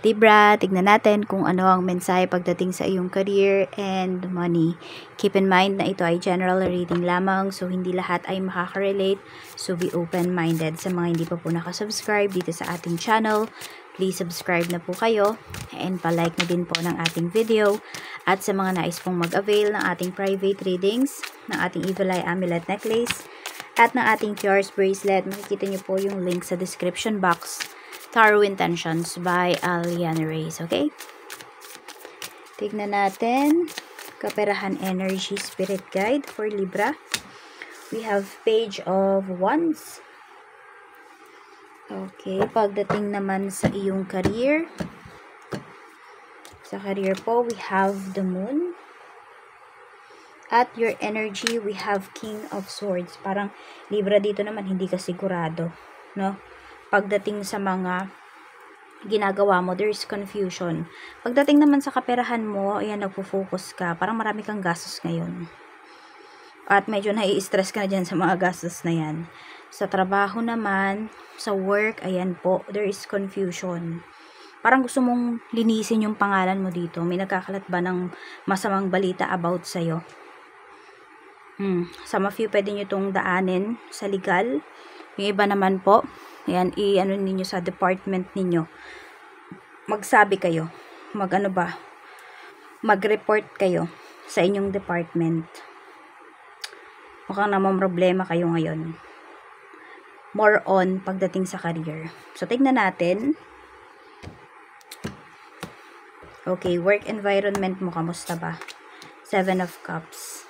Libra, tignan natin kung ano ang mensahe pagdating sa iyong career and money. Keep in mind na ito ay general reading lamang, so hindi lahat ay makaka-relate. So be open-minded. Sa mga hindi pa po nakasubscribe dito sa ating channel, please subscribe na po kayo and pa-like na din po ng ating video. At sa mga nais pong mag-avail ng ating private readings, ng ating Evil Eye Amulet Necklace, at ng ating Cures Bracelet, makikita niyo po yung link sa description box. Tarot Intentions by Aliana Reyes, okay? Tignan natin. Kaperahan Energy Spirit Guide for Libra. We have Page of Wands. Okay, pagdating naman sa iyong career. Sa career po, we have the Moon. At your energy, we have King of Swords. Parang Libra dito naman, hindi ka sigurado, no? Pagdating sa mga ginagawa mo, there is confusion. Pagdating naman sa kaperahan mo, ayan, nagpo-focus ka. Parang marami kang gastos ngayon. At medyo nai-stress ka na dyan sa mga gastos na yan. Sa trabaho naman, sa work, ayan po, there is confusion. Parang gusto mong linisin yung pangalan mo dito. May nagkakalat ba ng masamang balita about sa'yo? Some of you, pwede nyo itong daanin sa legal. Yung iba naman po, ayan, i-ano ninyo sa department ninyo. Magsabi kayo. Mag-report kayo sa inyong department. Mukhang namang problema kayo ngayon. More on pagdating sa career. So, tignan natin. Okay, work environment mo, kamusta ba? 7 of Cups.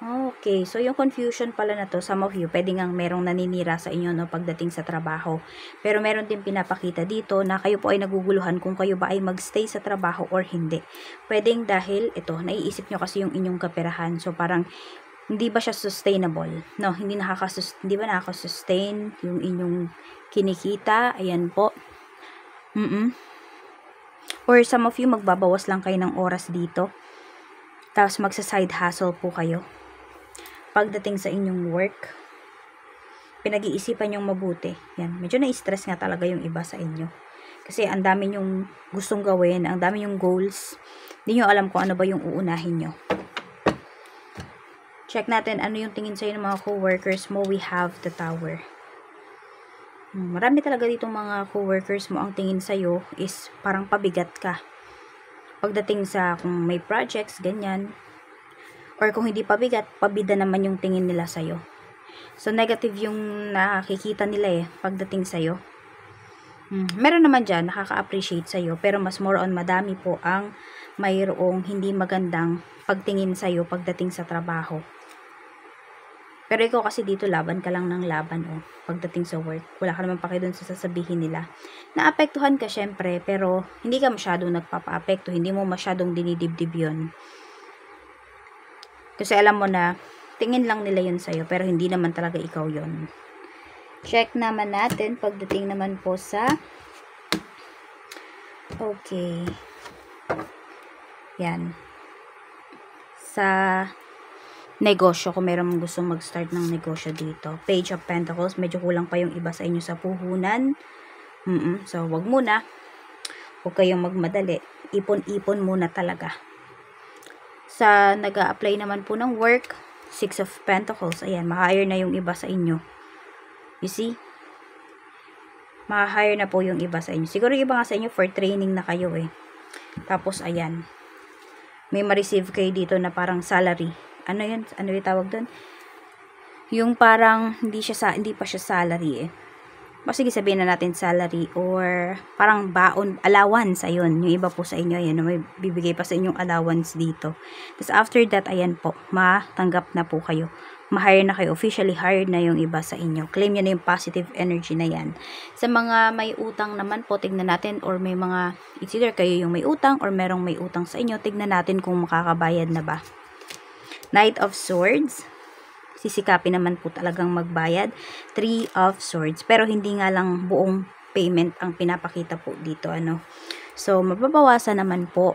Okay, so yung confusion pala na to, some of you, pwede ngang merong naninira sa inyo, no, pagdating sa trabaho. Pero meron din pinapakita dito na kayo po ay naguguluhan kung kayo ba ay magstay sa trabaho or hindi. Pwedeng dahil, ito, naiisip nyo kasi yung inyong kaperahan. So, parang, hindi ba siya sustainable? No, hindi ba nakaka-sustain yung inyong kinikita? Ayan po. Or some of you, magbabawas lang kayo ng oras dito. Tapos, magsa-side hustle po kayo. Pagdating sa inyong work, pinag-iisipan yung mabuti. Yan, medyo na-stress nga talaga yung iba sa inyo. Kasi ang dami yung gustong gawin, ang dami yung goals. Hindi nyo alam kung ano ba yung uunahin nyo. Check natin ano yung tingin sa'yo ng mga co-workers mo. We have the Tower. Marami talaga ditong mga co-workers mo, ang tingin sa'yo is parang pabigat ka. Pagdating sa kung may projects, ganyan. Or kung hindi pabigat, pabida naman yung tingin nila sa'yo. So, negative yung nakikita nila pagdating sa'yo. Meron naman dyan, nakaka-appreciate sa'yo, pero mas more on madami po ang mayroong hindi magandang pagtingin sa'yo pagdating sa trabaho. Pero ikaw kasi dito, laban ka lang ng laban, pagdating sa work. Wala ka naman paki dun sa sasabihin nila. Naapektuhan ka syempre, pero hindi ka masyadong nagpapa-apekto, hindi mo masyadong dinidibdib yun. Kasi alam mo na, tingin lang nila yun sa'yo, pero hindi naman talaga ikaw yun. Check naman natin, pagdating naman po sa, okay, yan, sa negosyo, kung meron mong gustong mag-start ng negosyo dito. Page of Pentacles, medyo kulang pa yung iba sa inyo sa puhunan. So, wag muna. Huwag kayong magmadali. Ipon-ipon muna talaga. Sa nag-a-apply naman po ng work, 6 of Pentacles, ayan, ma-hire na yung iba sa inyo. You see? Ma-hire na po yung iba sa inyo. Siguro yung iba nga sa inyo for training na kayo Tapos, ayan, may ma-receive kayo dito na parang salary. Ano yun? Ano yung tawag doon? Yung parang hindi pa siya salary Sige, sabihin na natin salary or parang baon, allowance, ayun. Yung iba po sa inyo, ayan, may bibigay pa sa inyong allowance dito. Tapos after that, ayan po, matanggap na po kayo. Ma-hire na kayo, officially hired na yung iba sa inyo. Claim nyo na yung positive energy na yan. Sa mga may utang naman po, tignan natin, or may mga, it's either kayo yung may utang or merong may utang sa inyo, tignan natin kung makakabayad na ba. Knight of Swords. Sisikapin naman po talagang magbayad. 3 of Swords. Pero hindi nga lang buong payment ang pinapakita po dito. So, mababawasan naman po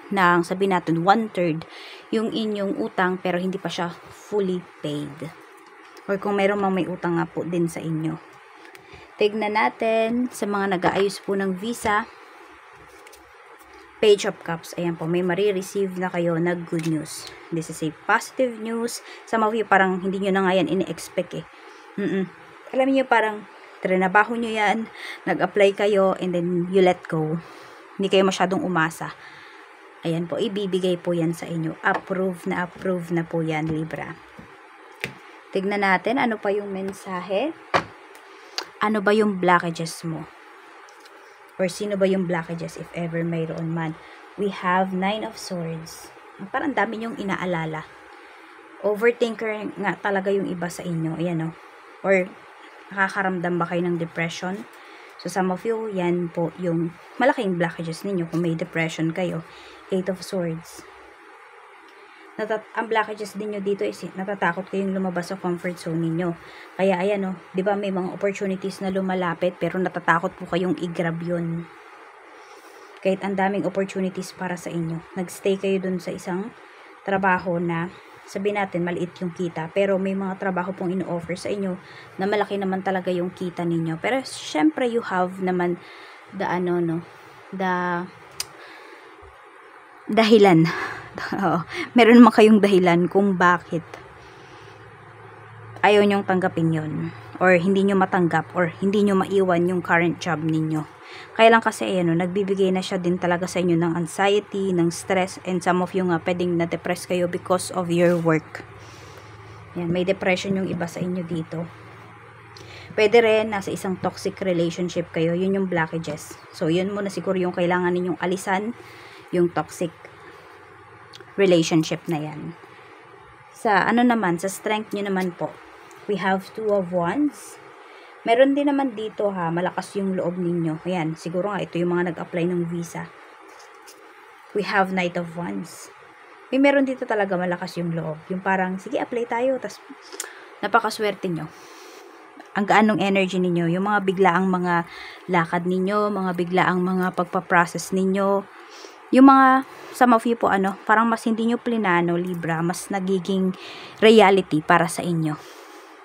ng, sabihin natin, 1/3 yung inyong utang pero hindi pa siya fully paid. Or kung meron mang may utang nga po din sa inyo. Tignan natin sa mga nag-aayos po ng visa. Page of Cups. Ayan po, may marireceive na kayo na good news. This is a positive news. Some of you parang hindi nyo na nga yan ini-expect eh. Alam niyo parang trinabaho nyo yan, nag-apply kayo, and then you let go. Hindi kayo masyadong umasa. Ayan po, ibibigay po yan sa inyo. Approve na po yan, Libra. Tignan natin, ano pa yung mensahe? Ano ba yung blockages mo? Or sino ba yung blockages if ever mayroon man? We have 9 of Swords. Parang dami nyong inaalala. Overthinker nga talaga yung iba sa inyo. Ayan o. Or nakakaramdam ba kayo ng depression? So some of you, yan po yung malaking blockages ninyo kung may depression kayo. 8 of Swords. Ang blockages ninyo dito is natatakot kayong lumabas sa comfort zone ninyo. Kaya ayan o, di ba may mga opportunities na lumalapit pero natatakot po kayong i-grab yun. Kahit ang daming opportunities para sa inyo. Nagstay kayo dun sa isang trabaho na sabihin natin maliit yung kita pero may mga trabaho pong ino-offer sa inyo na malaki naman talaga yung kita ninyo. Pero syempre you have naman the dahilan. Meron naman kayong dahilan kung bakit ayaw nyong tanggapin yon or hindi nyo matanggap or hindi nyo maiwan yung current job ninyo. Kaya lang kasi nagbibigay na siya din talaga sa inyo ng anxiety, ng stress, and some of you nga pwedeng na-depress kayo because of your work. Yan, may depression yung iba sa inyo dito. Pwede rin nasa isang toxic relationship kayo, yun yung blockages. So yun muna siguro yung kailangan ninyong alisan, yung toxic relationship na yan. Sa sa strength nyo naman po, we have 2 of Wands. Meron din naman dito malakas yung loob ninyo. Ayan, siguro nga ito yung mga nag-apply ng visa. We have Knight of Wands. Meron dito talaga malakas yung loob. Yung parang, sige apply tayo, tas napakaswerte nyo. Ang gaanong energy ninyo, yung mga biglaang mga lakad ninyo, mga biglaang mga pagpaprocess ninyo, yung mga, some of you po parang mas hindi nyo plinano, Libra, mas nagiging reality para sa inyo.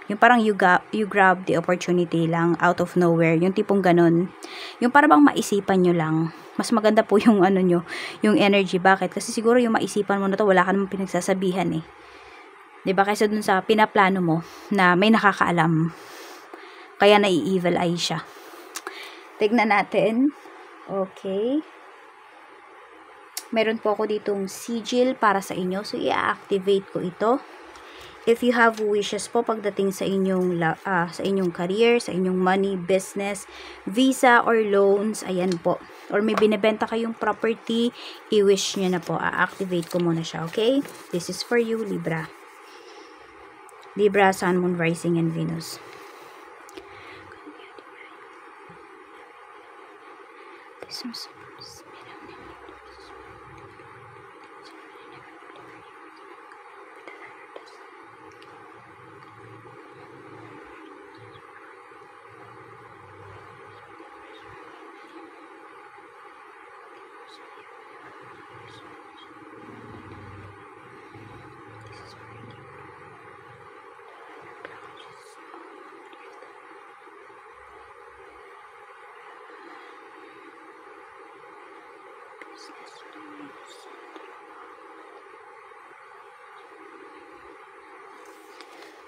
Yung parang you grab the opportunity lang out of nowhere, yung tipong ganun. Yung parang maisipan nyo lang. Mas maganda po yung yung energy. Bakit? Kasi siguro yung maisipan mo na to, wala ka namang pinagsasabihan eh. 'Di ba? Kaysa dun sa pinaplano mo na may nakakaalam. Kaya nai-evil eye siya. Tignan natin. Okay. Meron po ako ditong sigil para sa inyo. So, i-activate ko ito. If you have wishes po pagdating sa inyong career, sa inyong money, business, visa, or loans, ayan po. Or may binebenta kayong property, i-wish nyo na po. A-activate ko muna siya, okay? This is for you, Libra. Libra, Sun, Moon, Rising, and Venus.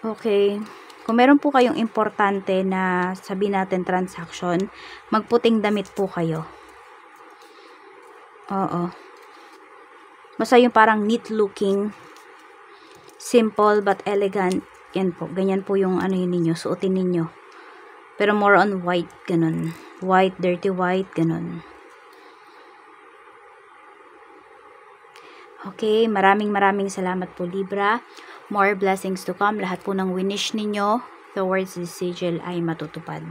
Okay. Kung meron po kayong importante na sabihin natin transaction, magputing damit po kayo. Oo. Basta yung parang neat looking, simple but elegant. Yan po. Ganyan po yung yun ninyo, suotin ninyo. Pero more on white, ganun. White, dirty white, ganun. Okay, maraming salamat po, Libra. More blessings to come. Lahat po ng winish ninyo towards this sigil ay matutupad.